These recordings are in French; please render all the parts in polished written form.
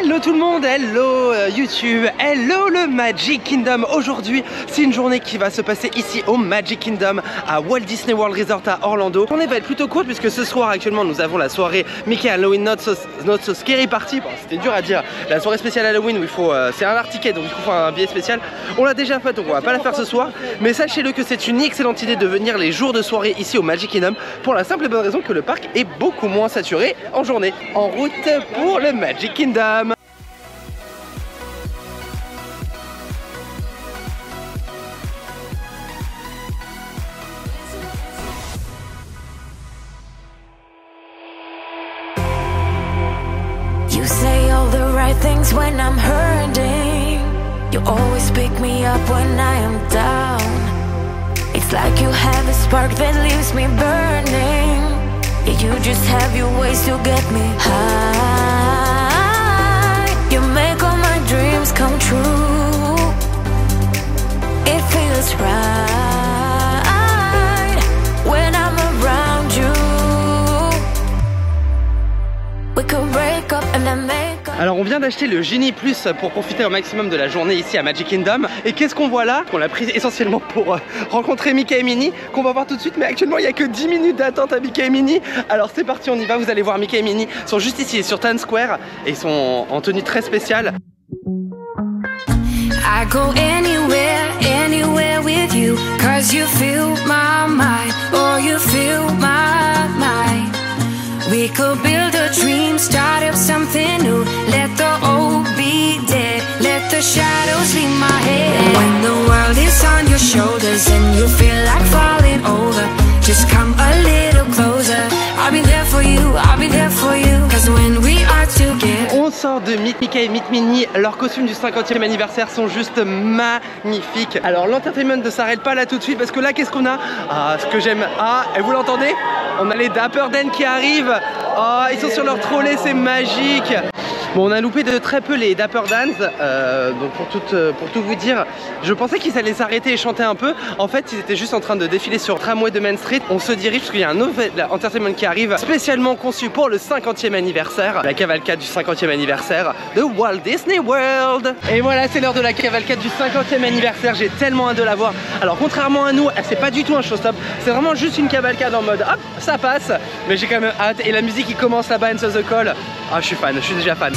Hello tout le monde, hello YouTube, hello le Magic Kingdom. Aujourd'hui c'est une journée qui va se passer ici au Magic Kingdom à Walt Disney World Resort à Orlando. La journée va être plutôt courte puisque ce soir actuellement nous avons la soirée Mickey Halloween Not So Scary Party. Bon, c'était dur à dire, la soirée spéciale Halloween où il faut, c'est un hard ticket donc il faut faire un billet spécial. On l'a déjà fait donc on va pas la faire ce soir, mais sachez-le que c'est une excellente idée de venir les jours de soirée ici au Magic Kingdom pour la simple et bonne raison que le parc est beaucoup moins saturé en journée. En route pour le Magic Kingdom. You say all the right things when I'm hurting. You always pick me up when I am down. It's like you have a spark that leaves me burning. Yeah, you just have your ways to get me high. You make all my dreams come true. It feels right when I'm around you. We could break up and then make up. Alors on vient d'acheter le Genie Plus pour profiter au maximum de la journée ici à Magic Kingdom. Et qu'est-ce qu'on voit là? On l'a pris essentiellement pour rencontrer Mickey et Minnie, qu'on va voir tout de suite. Mais actuellement il n'y a que 10 minutes d'attente à Mickey et Minnie. Alors c'est parti, on y va, vous allez voir Mickey et Minnie sont juste ici sur Times Square. Et ils sont en tenue très spéciale. I go anywhere with you. Cause you fill my mind, or you fill my mind. We could build a dream, start up something new. Let the old be dead, let the shadows leave my head. When the world is on your shoulders and you feel like falling over, just come a little closer. I'll be there for you, I'll be there for you. Cause when we are together. On sort de Meet Mickey et Meet Minnie. Leurs costumes du 50e anniversaire sont juste magnifiques. Alors l'entertainment ne s'arrête pas là tout de suite parce que là qu'est-ce qu'on a? Ah, ce que j'aime. Ah, et vous l'entendez? On a les Dapper Dan qui arrivent. Oh, ils sont sur leur trolley, c'est magique. Bon, on a loupé de très peu les Dapper Dans, donc pour tout vous dire, je pensais qu'ils allaient s'arrêter et chanter un peu. En fait, ils étaient juste en train de défiler sur le tramway de Main Street. On se dirige parce qu'il y a un nouvel entertainment qui arrive, spécialement conçu pour le 50e anniversaire, la cavalcade du 50e anniversaire de Walt Disney World. Et voilà, c'est l'heure de la cavalcade du 50e anniversaire. J'ai tellement hâte de la voir. Alors, contrairement à nous, c'est pas du tout un showstop. C'est vraiment juste une cavalcade en mode hop, ça passe. Mais j'ai quand même hâte. Et la musique qui commence là-bas, Answer the Call. Ah, je suis fan, je suis déjà fan.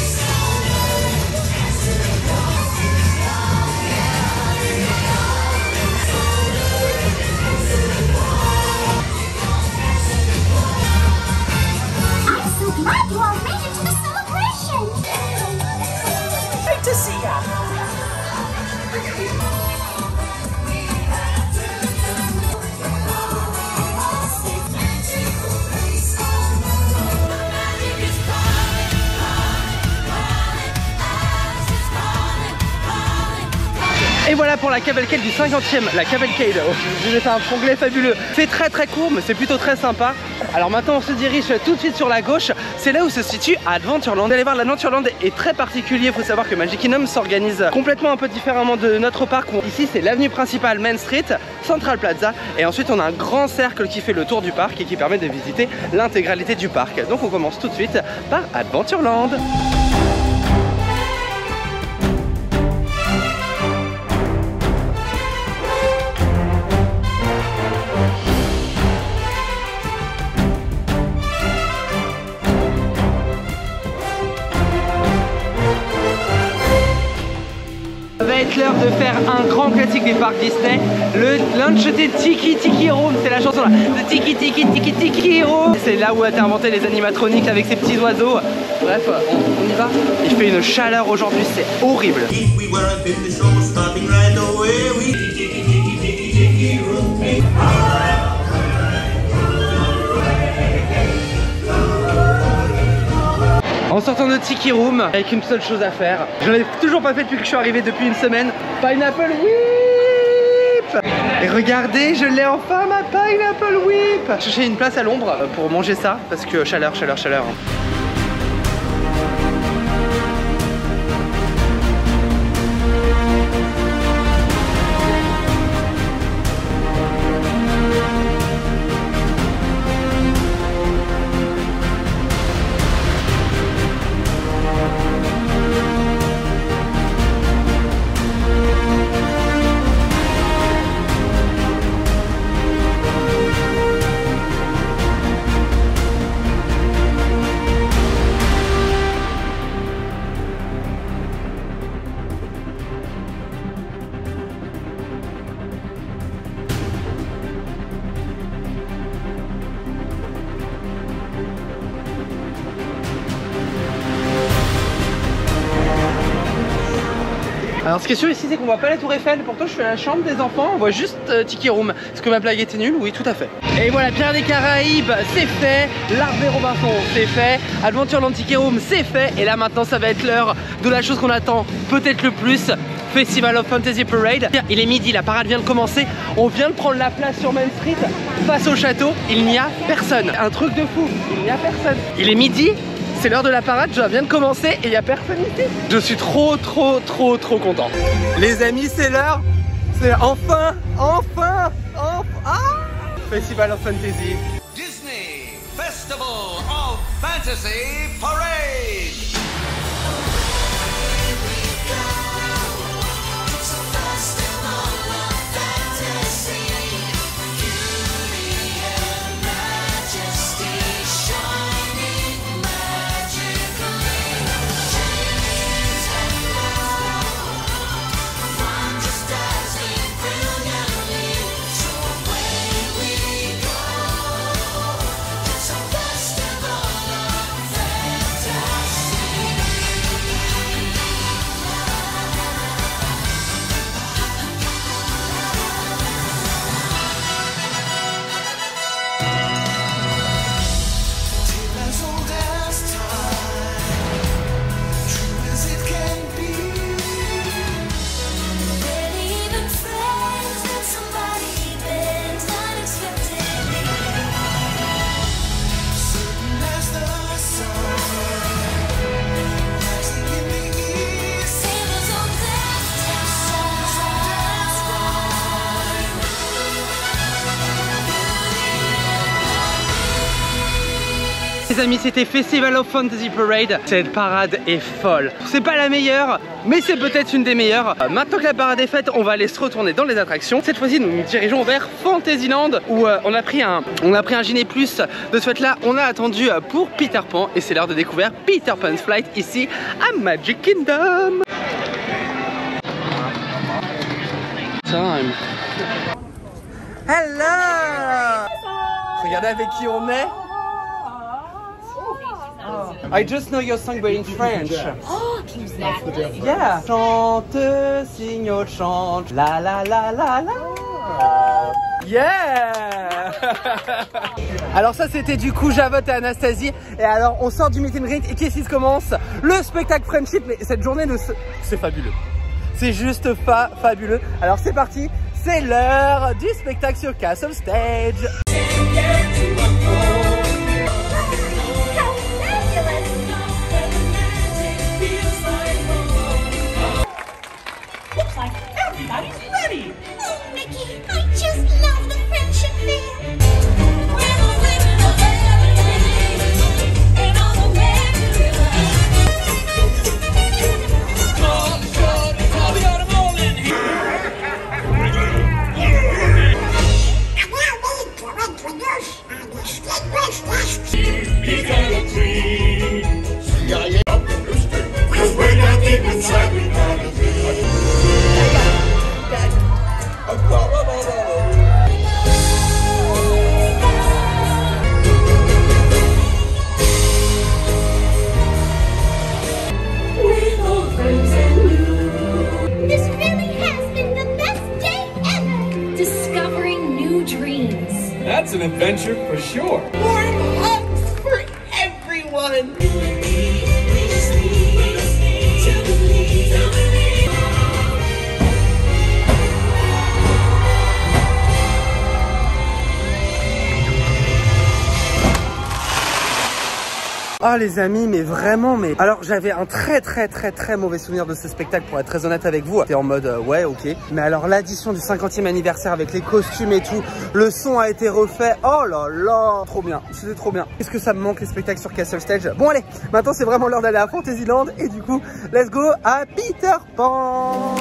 Et voilà pour la cavalcade du 50e, la cavalcade, je vais faire un franglais fabuleux. C'est très court mais c'est plutôt très sympa. Alors maintenant on se dirige tout de suite sur la gauche, c'est là où se situe Adventureland. Vous allez voir, l'Adventureland est très particulier, il faut savoir que Magic Kingdom s'organise complètement un peu différemment de notre parc. Ici c'est l'avenue principale Main Street, Central Plaza, et ensuite on a un grand cercle qui fait le tour du parc et qui permet de visiter l'intégralité du parc. Donc on commence tout de suite par Adventureland. Ça va être l'heure de faire un grand classique des parcs Disney, le l'Enchanted Tiki Room, c'est la chanson là, le Tiki Room. C'est là où a été inventé les animatroniques avec ces petits oiseaux. Bref, on y va. Il fait une chaleur aujourd'hui, c'est horrible. En sortant de Tiki Room, avec une seule chose à faire, je l'ai toujours pas fait depuis que je suis arrivé depuis une semaine. Pineapple Whip. Et regardez, je l'ai enfin ma Pineapple Whip. Je cherchais une place à l'ombre pour manger ça parce que chaleur. Alors ce qui est sûr ici c'est qu'on voit pas la tour Eiffel. Pourtant je suis à la chambre des enfants, on voit juste Tiki Room. Est-ce que ma blague était nulle? Oui, tout à fait. Et voilà, Pierre des Caraïbes c'est fait, l'Arbre des Robinson c'est fait, Adventureland Tiki Room c'est fait. Et là maintenant ça va être l'heure de la chose qu'on attend peut-être le plus, Festival of Fantasy Parade. Il est midi, la parade vient de commencer. On vient de prendre la place sur Main Street face au château. Il n'y a personne. Un truc de fou, il n'y a personne. Il est midi, c'est l'heure de la parade, je viens de commencer et il n'y a personne ici. Je suis trop content. Les amis, c'est l'heure. C'est enfin. Ah, Festival of Fantasy. Disney Festival of Fantasy Parade. Les amis, c'était Festival of Fantasy Parade. Cette parade est folle. C'est pas la meilleure, mais c'est peut-être une des meilleures. Maintenant que la parade est faite, on va aller se retourner dans les attractions. Cette fois-ci, nous nous dirigeons vers Fantasyland où on a pris un Giné Plus. De ce fait-là, on a attendu pour Peter Pan et c'est l'heure de découvrir Peter Pan's Flight ici à Magic Kingdom. Time. Hello! Regardez avec qui on est. I just know your song but in French. Oh, can you use that? Yeah. Chante, signal, chante, la la la la la. Yeah. Alors ça c'était du coup Javotte et Anastasie. Et alors on sort du meet and greet et qu'est-ce qui se commence? Le spectacle Friendship. Mais cette journée c'est fabuleux. C'est juste fabuleux. Alors c'est parti, c'est l'heure du spectacle sur Castle Stage. Everybody's ready. Oh, Mickey, I just love the friendship fair. That's an adventure for sure. Warm hugs for everyone. Ah les amis, mais vraiment, mais... Alors j'avais un très mauvais souvenir de ce spectacle pour être très honnête avec vous. C'était en mode ouais ok. Mais alors l'addition du 50e anniversaire avec les costumes et tout, le son a été refait. Oh là là, trop bien, c'était trop bien. Qu'est-ce que ça me manque les spectacles sur Castle Stage. Bon allez, maintenant c'est vraiment l'heure d'aller à Fantasyland. Et du coup, let's go à Peter Pan.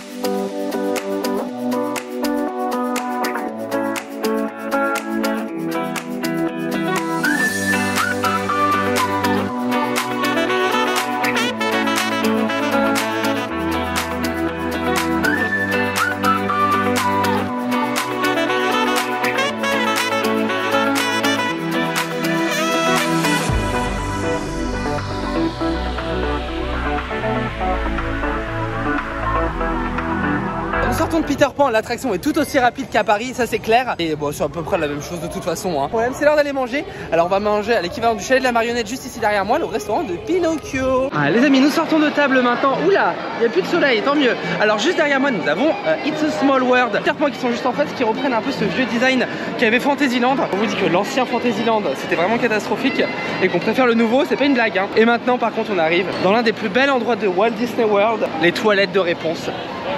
contre, Peter Pan, l'attraction est tout aussi rapide qu'à Paris, ça c'est clair. Et bon, c'est à peu près la même chose de toute façon. Hein. Le problème, c'est l'heure d'aller manger. Alors, on va manger à l'équivalent du chalet de la marionnette juste ici derrière moi, le restaurant de Pinocchio. Ah, les amis, nous sortons de table maintenant. Oula, il n'y a plus de soleil, tant mieux. Alors, juste derrière moi, nous avons It's a Small World. Peter Pan qui sont juste en face, qui reprennent un peu ce vieux design qu'avait Fantasyland. On vous dit que l'ancien Fantasyland, c'était vraiment catastrophique et qu'on préfère le nouveau, c'est pas une blague. Hein. Et maintenant, par contre, on arrive dans l'un des plus bels endroits de Walt Disney World, les toilettes de réponse.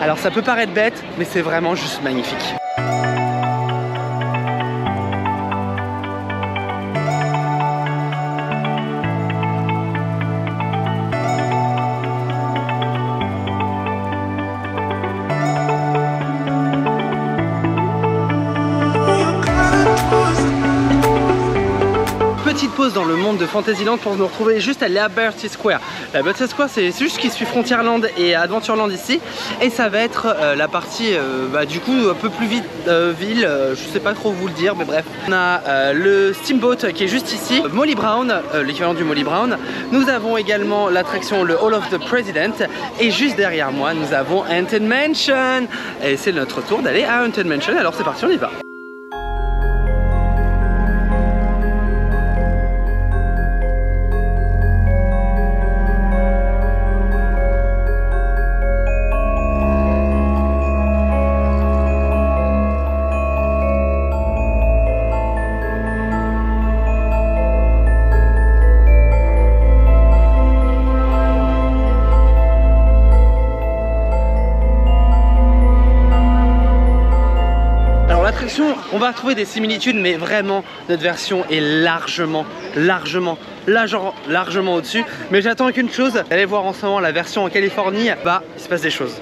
Alors ça peut paraître bête, mais c'est vraiment juste magnifique. Petite pause dans le monde de Fantasyland pour nous retrouver juste à Liberty Square. Liberty Square, c'est juste qui suit Frontierland et Adventureland ici, et ça va être la partie du coup un peu plus vite ville, je sais pas trop vous le dire, mais bref. On a le Steamboat qui est juste ici, Molly Brown, l'équivalent du Molly Brown. Nous avons également l'attraction le Hall of the President, et juste derrière moi nous avons Haunted Mansion, et c'est notre tour d'aller à Haunted Mansion. Alors c'est parti, on y va. On va retrouver des similitudes, mais vraiment notre version est largement au-dessus. Mais j'attends qu'une chose, allez voir en ce moment la version en Californie, bah il se passe des choses.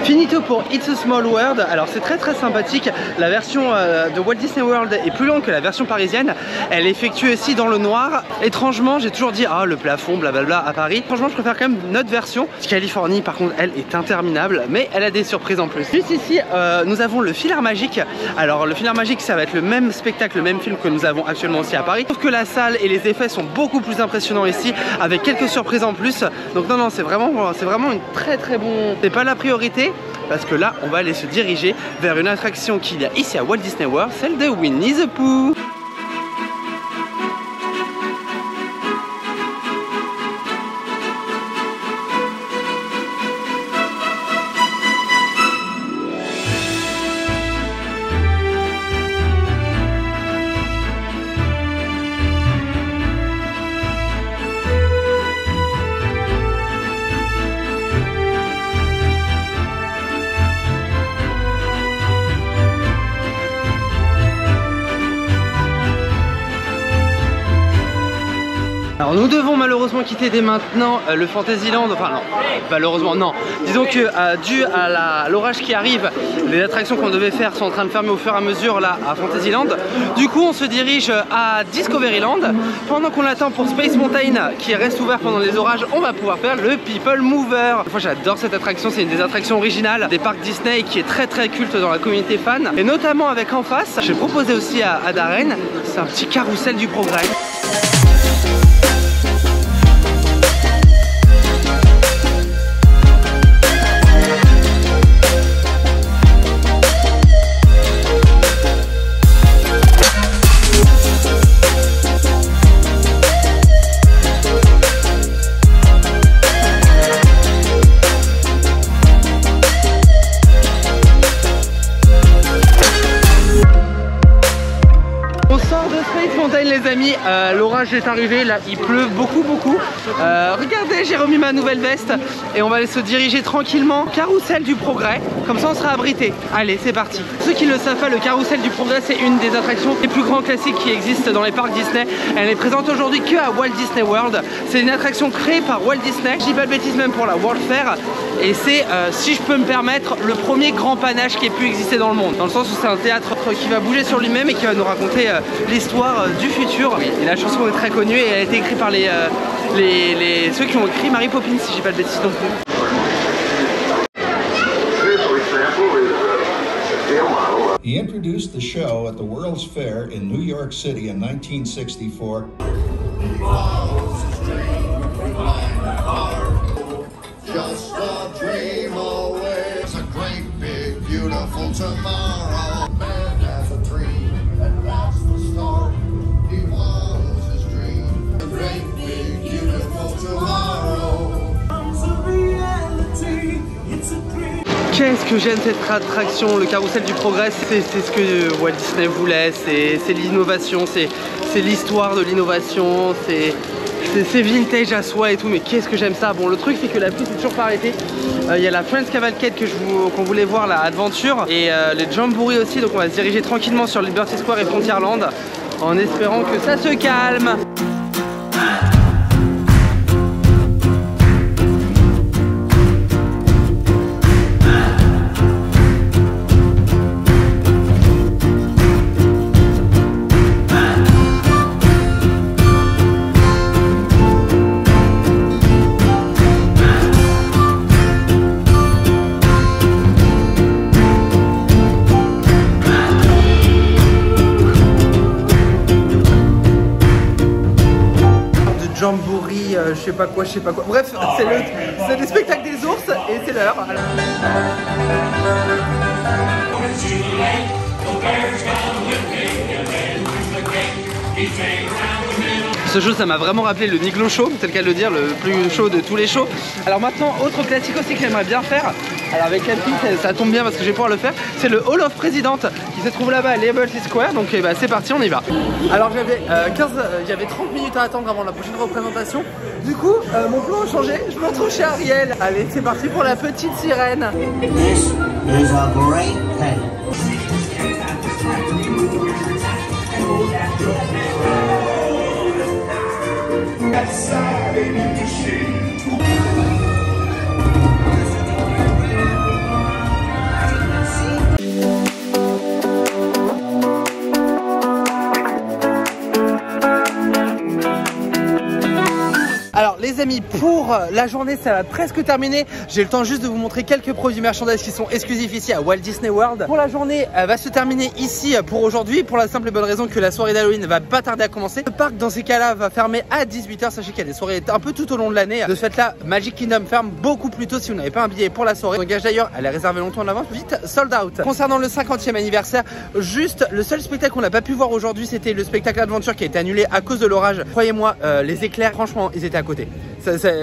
Finito pour It's a Small World. Alors c'est très sympathique. La version de Walt Disney World est plus longue que la version parisienne. Elle est effectuée aussi dans le noir. Étrangement, j'ai toujours dit ah le plafond blablabla à Paris. Franchement, je préfère quand même notre version. Californie par contre, elle est interminable, mais elle a des surprises en plus. Juste ici, nous avons le Filaire Magique. Alors le Filaire Magique, ça va être le même spectacle, le même film que nous avons actuellement aussi à Paris. Sauf que la salle et les effets sont beaucoup plus impressionnants ici, avec quelques surprises en plus. Donc non, c'est vraiment une très bon. C'est pas la priorité. Parce que là, on va aller se diriger vers une attraction qu'il y a ici à Walt Disney World, celle de Winnie the Pooh. Alors nous devons malheureusement quitter dès maintenant le Fantasyland, enfin non, malheureusement non. Disons que dû à l'orage qui arrive, les attractions qu'on devait faire sont en train de fermer au fur et à mesure là à Fantasyland. Du coup on se dirige à Discoveryland. Pendant qu'on attend pour Space Mountain qui reste ouvert pendant les orages, on va pouvoir faire le People Mover. Moi j'adore cette attraction, c'est une des attractions originales des parcs Disney qui est très culte dans la communauté fan. Et notamment avec en face, j'ai proposé aussi à Darren, c'est un petit carrousel du progrès. Les amis, amis, l'orage est arrivé, là il pleut beaucoup. Regardez, j'ai remis ma nouvelle veste et on va aller se diriger tranquillement au carrousel du progrès, comme ça on sera abrité. Allez, c'est parti. Ceux qui ne le savent pas, le carrousel du progrès c'est une des attractions les plus grands classiques qui existent dans les parcs Disney. Elle n'est présente aujourd'hui que à Walt Disney World. C'est une attraction créée par Walt Disney, je dis pas de bêtises, même pour la World Fair, et c'est, si je peux me permettre, le premier grand panache qui ait pu exister dans le monde, dans le sens où c'est un théâtre qui va bouger sur lui-même et qui va nous raconter l'histoire du futur. Et la chanson est très connue et elle a été écrite par ceux qui ont écrit Mary Poppins, si j'ai pas de bêtises non plus. He introduced the show at the World's Fair in New York City in 1964. Just a dream away. It's a great, big, beautiful tomorrow. Man has a dream, and that's the story. He follows his dream. A great, big, beautiful tomorrow. Comes a reality. It's a dream. Qu'est-ce que j'aime cette attraction, le carrousel du progrès, c'est ce que Walt Disney voulait, c'est l'innovation, c'est l'histoire de l'innovation, c'est vintage à soi et tout, mais qu'est-ce que j'aime ça. Bon, le truc c'est que la pluie s'est toujours pas arrêtée. Il y a la Friends Cavalcade qu'on voulait voir, la Adventure, et les Jamboree aussi, donc on va se diriger tranquillement sur Liberty Square et Frontierland en espérant que ça se calme. Jamboree, je sais pas quoi. Bref, c'est le spectacle des ours et c'est l'heure. Ce show, ça m'a vraiment rappelé le Niglo Show, c'est le cas de le dire, le plus chaud de tous les shows. Alors maintenant, autre classique aussi que j'aimerais bien faire, alors avec la fille, ça tombe bien parce que je vais pouvoir le faire, c'est le Hall of President qui se trouve là-bas à Liberty Square, donc bah, c'est parti, on y va. Alors j'avais 30 minutes à attendre avant la prochaine représentation, du coup mon plan a changé, je me retrouve chez Ariel. Allez, c'est parti pour la petite sirène. This is a great day. Alors les amis, pour la journée ça va presque terminer. J'ai le temps juste de vous montrer quelques produits merchandise qui sont exclusifs ici à Walt Disney World. Pour la journée, elle va se terminer ici pour aujourd'hui, pour la simple et bonne raison que la soirée d'Halloween va pas tarder à commencer. Le parc dans ces cas-là va fermer à 18 h. Sachez qu'il y a des soirées un peu tout au long de l'année. De ce fait là, Magic Kingdom ferme beaucoup plus tôt si vous n'avez pas un billet pour la soirée. Engage d'ailleurs, elle est réservée longtemps en avance, vite sold out. Concernant le 50e anniversaire, juste le seul spectacle qu'on n'a pas pu voir aujourd'hui, c'était le spectacle Adventure qui a été annulé à cause de l'orage. Croyez-moi, les éclairs, franchement, ils étaient à côté.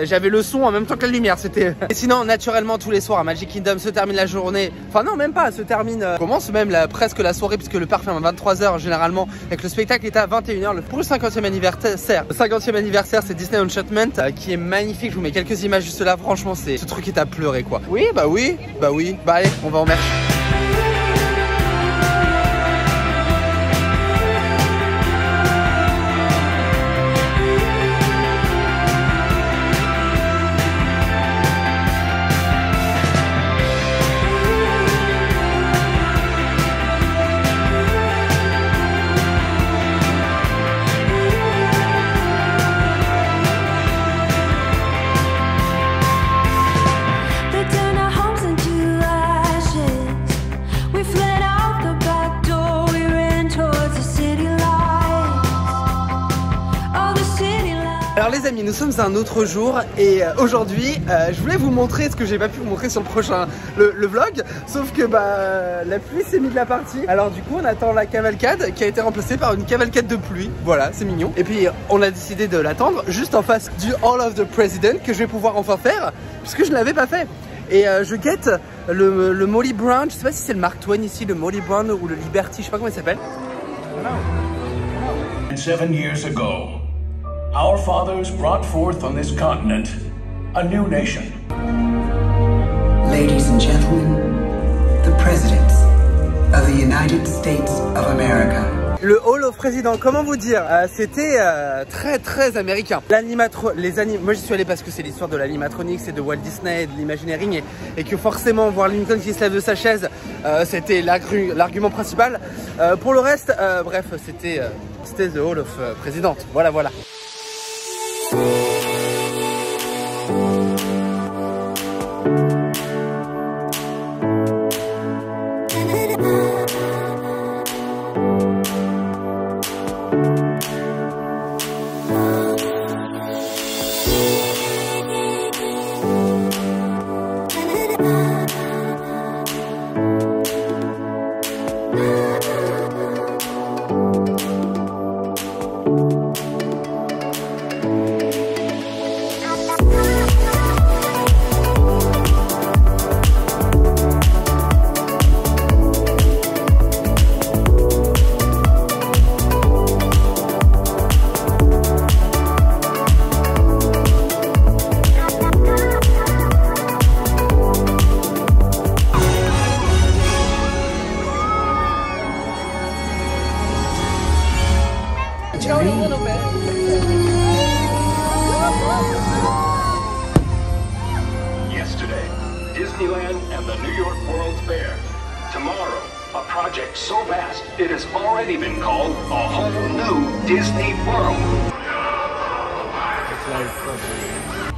J'avais le son en même temps que la lumière, c'était... Et sinon, naturellement, tous les soirs à Magic Kingdom se termine la journée. Enfin non, même pas, se termine... commence même presque la soirée puisque le parc ferme à 23 h généralement et que le spectacle est à 21 h. Pour le 50e anniversaire. Le 50e anniversaire, c'est Disney Enchantment qui est magnifique. Je vous mets quelques images juste là. Franchement, ce truc est à pleurer quoi. Oui. Bah allez, on va en merch. Alors les amis, nous sommes un autre jour et aujourd'hui je voulais vous montrer ce que j'ai pas pu vous montrer sur le prochain le vlog, sauf que la pluie s'est mise de la partie. Alors du coup on attend la cavalcade qui a été remplacée par une cavalcade de pluie. Voilà, c'est mignon. Et puis on a décidé de l'attendre juste en face du Hall of the President que je vais pouvoir enfin faire puisque je ne l'avais pas fait. Et je guette le Molly Brown, je sais pas si c'est le Mark Twain ici, le Molly Brown ou le Liberty, je sais pas comment il s'appelle. 7 years ago, our fathers brought forth on this continent a new nation. Ladies and gentlemen, the presidents of the United States of America. Le Hall of Presidents, comment vous dire, c'était très américain. Moi j'y suis allé parce que c'est l'histoire de l'animatronique, c'est de Walt Disney, de l'Imagineering et que forcément voir Lincoln qui se lève de sa chaise, c'était l'argument principal. Pour le reste, bref, c'était The Hall of Presidents. Voilà. Yesterday, Disneyland and the New York World's Fair. Tomorrow, a project so vast it has already been called a whole new Disney World.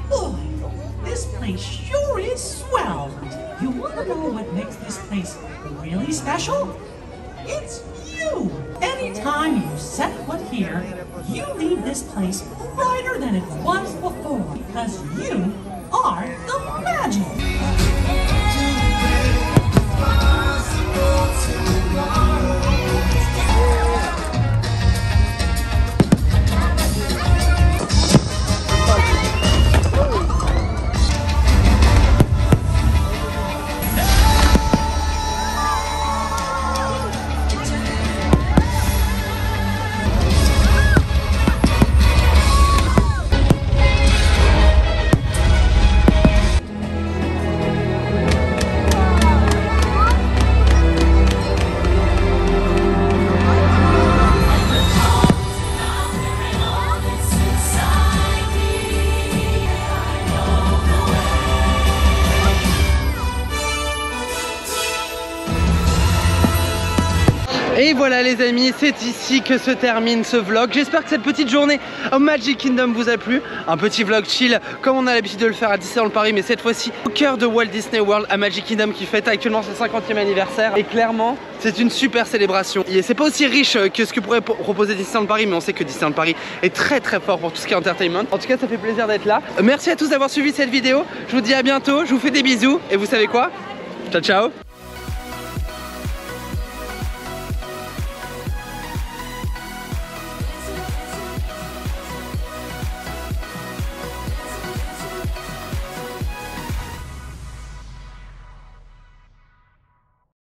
Boy, this place sure is swell. You want to know what makes this place really special? It's you. Anytime you set foot here, you leave this place brighter than it was before because you are the magic. Et voilà les amis, c'est ici que se termine ce vlog. J'espère que cette petite journée au Magic Kingdom vous a plu. Un petit vlog chill comme on a l'habitude de le faire à Disneyland Paris, mais cette fois-ci au cœur de Walt Disney World à Magic Kingdom qui fête actuellement son 50e anniversaire. Et clairement, c'est une super célébration. Et c'est pas aussi riche que ce que pourrait proposer Disneyland Paris, mais on sait que Disneyland Paris est très fort pour tout ce qui est entertainment. En tout cas, ça fait plaisir d'être là. Merci à tous d'avoir suivi cette vidéo. Je vous dis à bientôt, je vous fais des bisous. Et vous savez quoi? Ciao ciao.